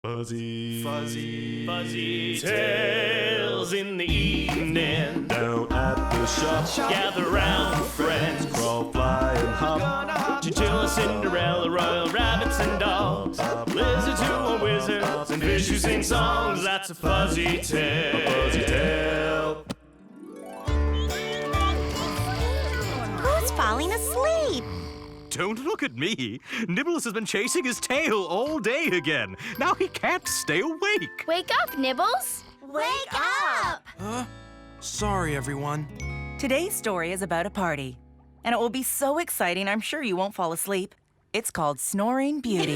Fuzzy, fuzzy, fuzzy tales in the evening. Down at the shop, gather round friends. Crawl, fly, and hop. Chinchilla, Cinderella, royal rabbits and dogs. Lizards who are wizards and fish who sing songs. That's a fuzzy tale. A fuzzy tale. Who's falling asleep? Don't look at me. Nibbles has been chasing his tail all day again. Now he can't stay awake. Wake up, Nibbles. Wake up! Sorry, everyone. Today's story is about a party. And it will be so exciting, I'm sure you won't fall asleep. It's called Snoring Beauty.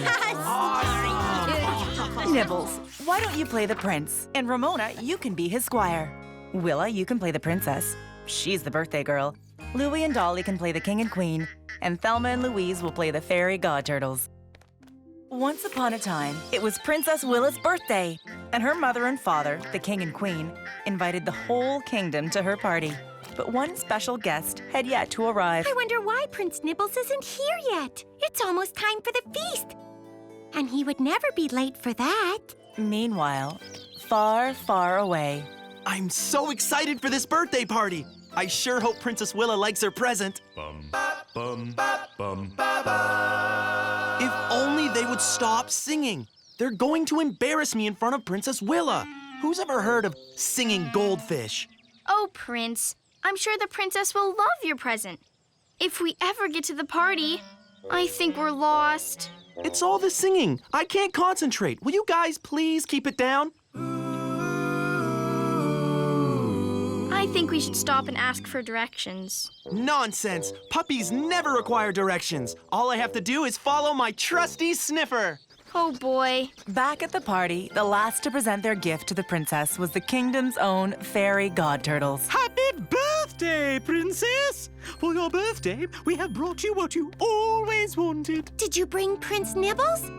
Nibbles, why don't you play the prince? And Ramona, you can be his squire. Willa, you can play the princess. She's the birthday girl. Louie and Dolly can play the king and queen. And Thelma and Louise will play the fairy god turtles. Once upon a time, it was Princess Willa's birthday. And her mother and father, the king and queen, invited the whole kingdom to her party. But one special guest had yet to arrive. I wonder why Prince Nibbles isn't here yet. It's almost time for the feast. And he would never be late for that. Meanwhile, far, far away, I'm so excited for this birthday party. I sure hope Princess Willa likes her present. Bum, bum, bum, ba. If only they would stop singing. They're going to embarrass me in front of Princess Willa. Who's ever heard of singing goldfish? Oh, Prince. I'm sure the princess will love your present. If we ever get to the party, I think we're lost. It's all the singing. I can't concentrate. Will you guys please keep it down? I think we should stop and ask for directions. Nonsense. Puppies never require directions. All I have to do is follow my trusty sniffer. Oh, boy. back at the party, the last to present their gift to the princess was the kingdom's own fairy god turtles. Happy birthday, princess! For your birthday, we have brought you what you always wanted. Did you bring Prince Nibbles?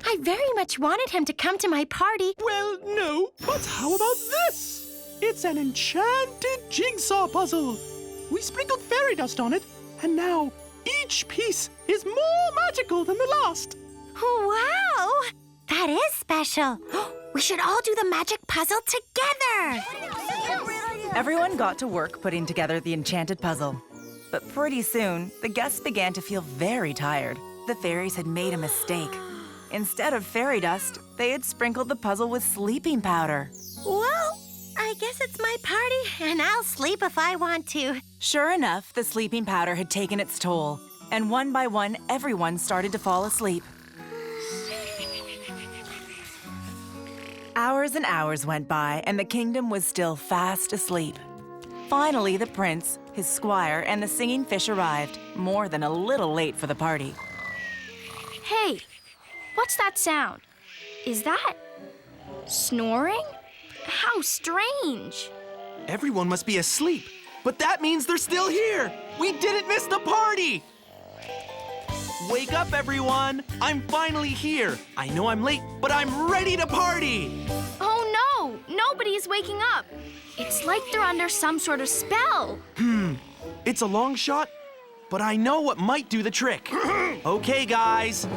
I very much wanted him to come to my party. Well, no, but how about this? It's an enchanted jigsaw puzzle. We sprinkled fairy dust on it, and now each piece is more magical than the last. Wow! That is special. We should all do the magic puzzle together. Everyone got to work putting together the enchanted puzzle. But pretty soon, the guests began to feel very tired. The fairies had made a mistake. Instead of fairy dust, they had sprinkled the puzzle with sleeping powder. Well, I guess it's my party, and I'll sleep if I want to. Sure enough, the sleeping powder had taken its toll, and one by one, everyone started to fall asleep. Hours and hours went by, and the kingdom was still fast asleep. Finally, the prince, his squire, and the singing fish arrived, more than a little late for the party. Hey, what's that sound? Is that snoring? How strange. Everyone must be asleep, but that means they're still here. We didn't miss the party. Wake up, everyone. I'm finally here. I know I'm late, but I'm ready to party. Oh no, nobody is waking up. It's like they're under some sort of spell. It's a long shot, but I know what might do the trick. Okay, guys,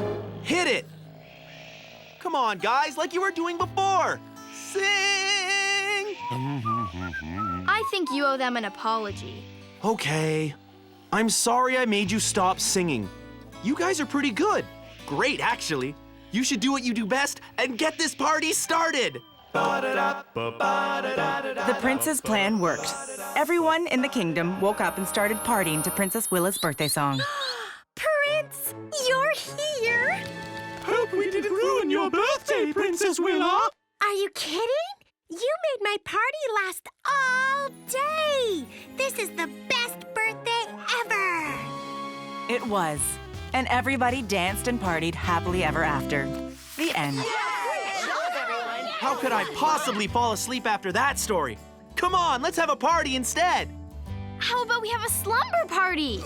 hit it. Come on, guys, like you were doing before. Sing! I think you owe them an apology. Okay. I'm sorry I made you stop singing. You guys are pretty good. Great, actually. You should do what you do best and get this party started. The prince's plan worked. Everyone in the kingdom woke up and started partying to Princess Willa's birthday song. Prince, you're here? Hope we didn't ruin your birthday, Princess Willa. Are you kidding? You made my party last all day. This is the best birthday ever. It was. And everybody danced and partied happily ever after. The end. How could I possibly fall asleep after that story? Come on, let's have a party instead. How about we have a slumber party?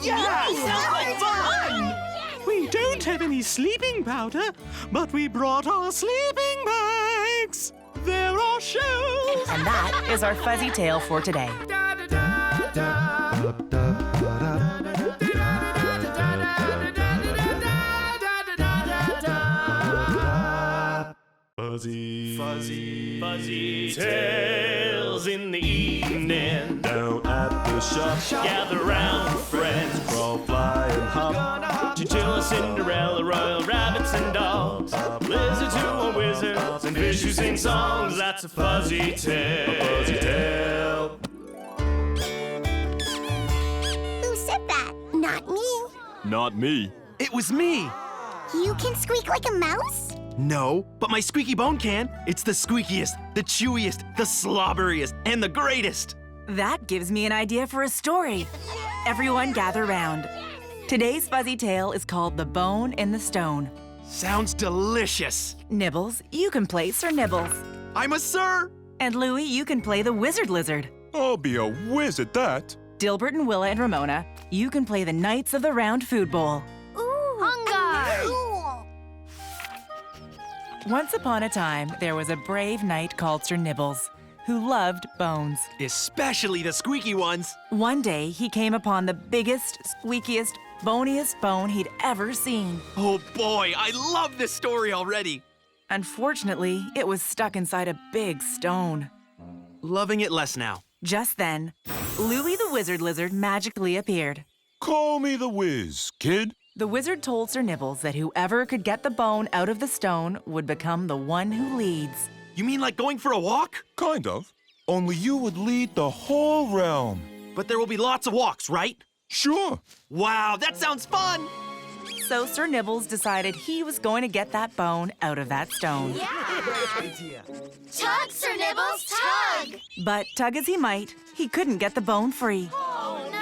We don't have any sleeping powder, but we brought our sleeping bags. There are shells. And that is our fuzzy tale for today. Fuzzy. Fuzzy tales in the evening. Down at the shop. Gather round, friends. Crawl, fly, and hop. Chinchilla, Cinderella, royal rabbits and dogs. Lizards who are wizards and fish who sing songs. That's a fuzzy tale. A fuzzy tale. Who said that? Not me. Not me. It was me. You can squeak like a mouse? No, but my squeaky bone can. It's the squeakiest, the chewiest, the slobberiest, and the greatest. That gives me an idea for a story. Everyone gather round. Today's fuzzy tale is called The Bone in the Stone. Sounds delicious. Nibbles, you can play Sir Nibbles. I'm a sir. And Louie, you can play the Wizard Lizard. I'll be a whiz at that. Dilbert and Willa and Ramona, you can play the Knights of the Round Food Bowl. Ooh, Hunger! cool. Once upon a time, there was a brave knight called Sir Nibbles, who loved bones. Especially the squeaky ones. One day, he came upon the biggest, squeakiest, boniest bone he'd ever seen. Oh boy, I love this story already. Unfortunately, it was stuck inside a big stone. Loving it less now. Just then, Louie the Wizard Lizard magically appeared. Call me the whiz, kid. The wizard told Sir Nibbles that whoever could get the bone out of the stone would become the one who leads. You mean like going for a walk? Kind of. Only you would lead the whole realm. But there will be lots of walks, right? Sure. Wow, that sounds fun! So Sir Nibbles decided he was going to get that bone out of that stone. Tug, Sir Nibbles, tug! But tug as he might, he couldn't get the bone free. Oh, no!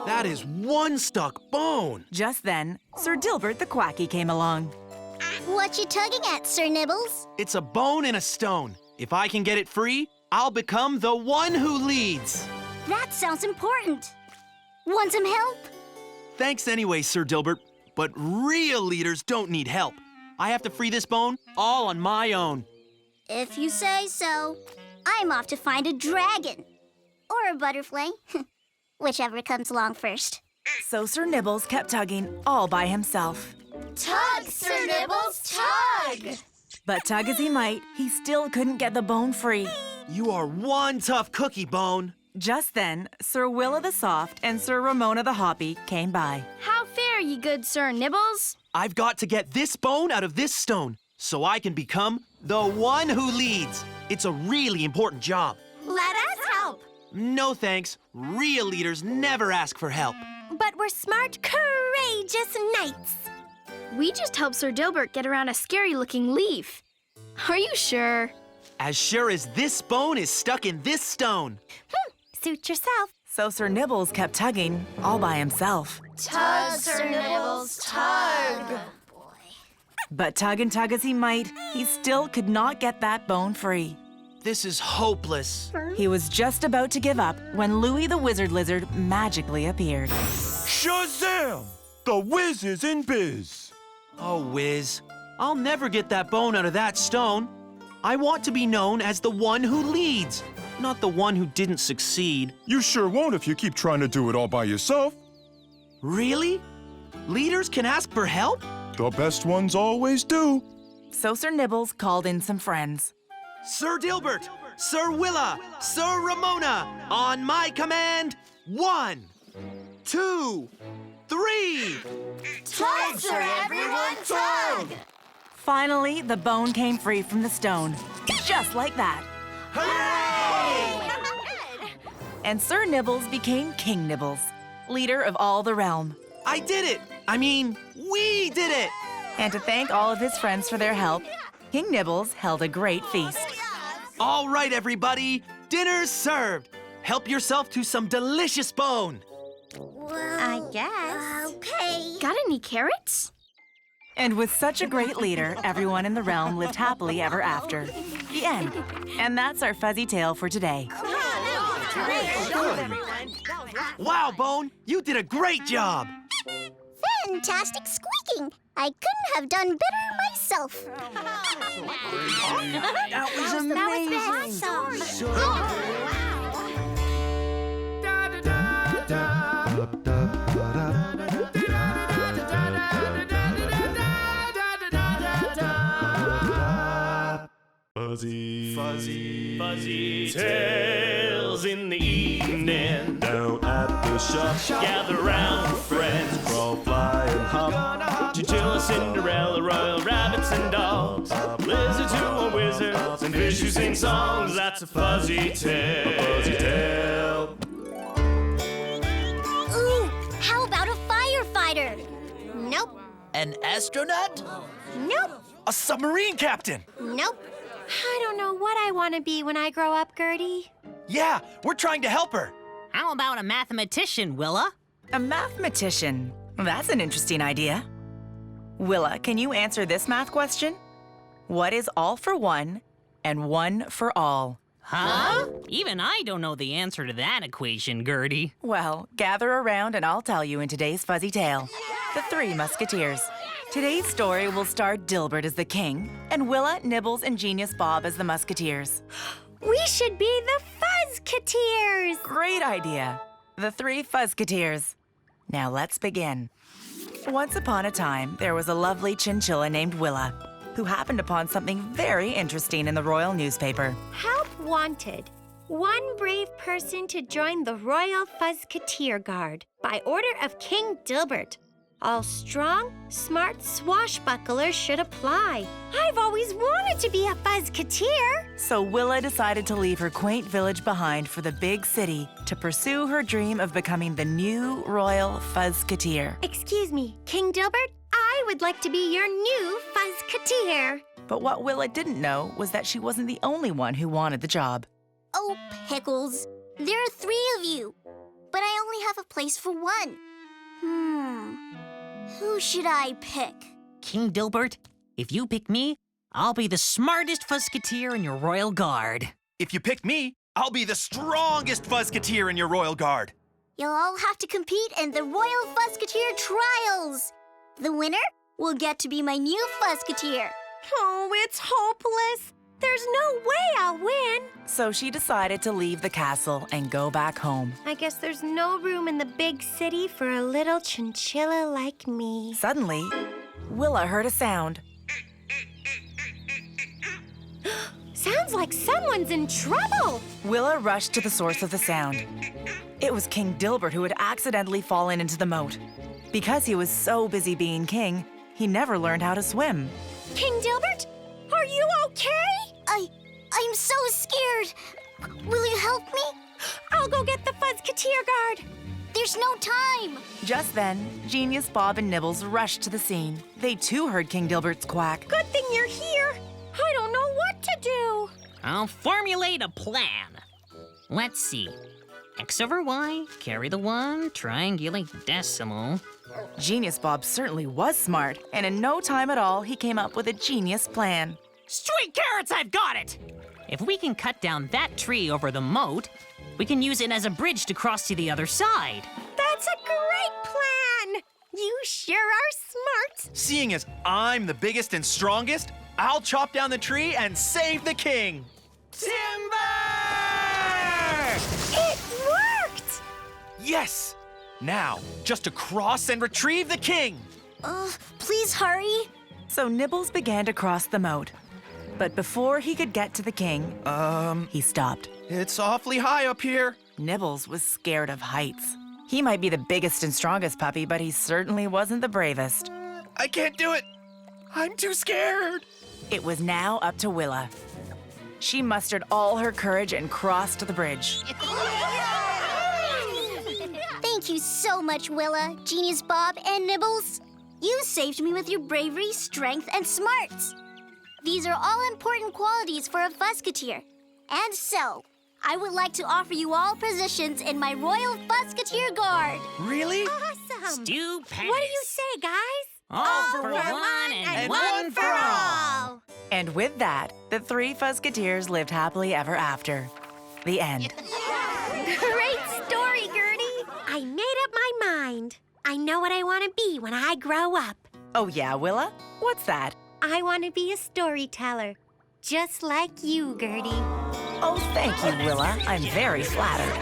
That is one stuck bone. Just then, Sir Dilbert the Quacky came along. What you tugging at, Sir Nibbles? It's a bone in a stone. If I can get it free, I'll become the one who leads. That sounds important. Want some help? Thanks anyway, Sir Dilbert. But real leaders don't need help. I have to free this bone all on my own. If you say so. I'm off to find a dragon. Or a butterfly. Whichever comes along first. So Sir Nibbles kept tugging all by himself. Tug, Sir Nibbles, tug! But tug as he might, he still couldn't get the bone free. You are one tough cookie, Bone. Just then, Sir Willa the Soft and Sir Ramona the Hoppy came by. How fare ye, good Sir Nibbles? I've got to get this bone out of this stone so I can become the one who leads. It's a really important job. Let us help. No thanks. Real leaders never ask for help. But we're smart, courageous knights. We just helped Sir Dilbert get around a scary-looking leaf. Are you sure? As sure as this bone is stuck in this stone. Suit yourself. So Sir Nibbles kept tugging all by himself. Tug, Sir Nibbles, tug! But tug and tug as he might, he still could not get that bone free. This is hopeless. He was just about to give up when Louie the Wizard Lizard magically appeared. Shazam! The whiz is in biz. Oh, Wiz, I'll never get that bone out of that stone. I want to be known as the one who leads, not the one who didn't succeed. You sure won't if you keep trying to do it all by yourself. Really? Leaders can ask for help? The best ones always do. So Sir Nibbles called in some friends. Sir Dilbert, Sir Willa, Sir Ramona, on my command, 1, 2, 3. Tug, Sir everyone, tug! Finally, the bone came free from the stone. Just like that. And Sir Nibbles became King Nibbles, leader of all the realm. I did it! I mean, we did it! And to thank all of his friends for their help, King Nibbles held a great feast. All right, everybody, dinner's served. Help yourself to some delicious bone. Well, I guess. Okay. Got any carrots? And with such a great leader, everyone in the realm lived happily ever after. The end. And that's our fuzzy tale for today. Wow, Bone, you did a great job. Fantastic squeaking. I couldn't have done better myself. That was amazing. Fuzzy tales in the evening. down at the shop. Gather round, friends. Crawl, fly, and hop. Chinchilla, Cinderella, royal rabbits and dogs. Lizards who are wizards and fish who sing songs. That's a fuzzy tale. Fuzzy tail. Ooh, how about a firefighter? Nope, An astronaut? nope, A submarine captain? nope. I don't know what I want to be when I grow up, Gertie. Yeah, we're trying to help her. How about a mathematician, Willa? A mathematician. That's an interesting idea. Willa, can you answer this math question? What is all for one and one for all? Huh? Even I don't know the answer to that equation, Gertie. Well, gather around and I'll tell you in today's fuzzy tale. The Three Musketeers. Today's story will star Dilbert as the king and Willa, Nibbles, and Genius Bob as the musketeers. We should be the Fuzzkateers. Great idea. The Three Fuzzkateers. Now let's begin. Once upon a time, there was a lovely chinchilla named Willa who happened upon something very interesting in the royal newspaper. Help wanted. One brave person to join the Royal Fuzzkateer Guard by order of King Dilbert. All strong, smart swashbucklers should apply. I've always wanted to be a Fuzzkateer. So Willa decided to leave her quaint village behind for the big city to pursue her dream of becoming the new Royal Fuzzkateer. Excuse me, King Dilbert, I would like to be your new Fuzzkateer. But what Willa didn't know was that she wasn't the only one who wanted the job. Oh, Pickles. There are 3 of you, but I only have a place for one. Who should I pick? King Dilbert, if you pick me, I'll be the smartest Fuzzkateer in your royal guard. If you pick me, I'll be the strongest Fuzzkateer in your royal guard. You'll all have to compete in the Royal Fuzzkateer Trials. The winner will get to be my new Fuzzkateer. Oh, it's hopeless. There's no way I'll win. So she decided to leave the castle and go back home. I guess there's no room in the big city for a little chinchilla like me. Suddenly, Willa heard a sound. Sounds like someone's in trouble. Willa rushed to the source of the sound. It was King Dilbert who had accidentally fallen into the moat. Because he was so busy being king, he never learned how to swim. King Dilbert, are you okay? I'm so scared. Will you help me? I'll go get the Fuzzkateer Guard. There's no time. Just then, Genius Bob and Nibbles rushed to the scene. They too heard King Dilbert's quack. Good thing you're here. I don't know what to do. I'll formulate a plan. Let's see. X over Y, carry the 1, triangulate decimal. Genius Bob certainly was smart, and in no time at all, he came up with a genius plan. Sweet carrots, I've got it! If we can cut down that tree over the moat, we can use it as a bridge to cross to the other side. That's a great plan. You sure are smart. Seeing as I'm the biggest and strongest, I'll chop down the tree and save the king. Timber! It worked. Yes! Now, just to cross and retrieve the king. Please hurry. So Nibbles began to cross the moat. But before he could get to the king, he stopped. It's awfully high up here. Nibbles was scared of heights. He might be the biggest and strongest puppy, but he certainly wasn't the bravest. I can't do it. I'm too scared. It was now up to Willa. She mustered all her courage and crossed the bridge. Thank you so much, Willa, Genius Bob, and Nibbles. You saved me with your bravery, strength, and smarts. These are all important qualities for a Fuzzkateer. And so, I would like to offer you all positions in my Royal Fuzzkateer Guard. Really? Awesome. Stupendous. What do you say, guys? All for one and one for all. And with that, the Three Fuzzkateers lived happily ever after. The end. Great story, Gertie. I made up my mind. I know what I want to be when I grow up. Oh yeah, Willa? What's that? I want to be a storyteller, just like you, Gertie. Oh, thank you, Willa. I'm very flattered.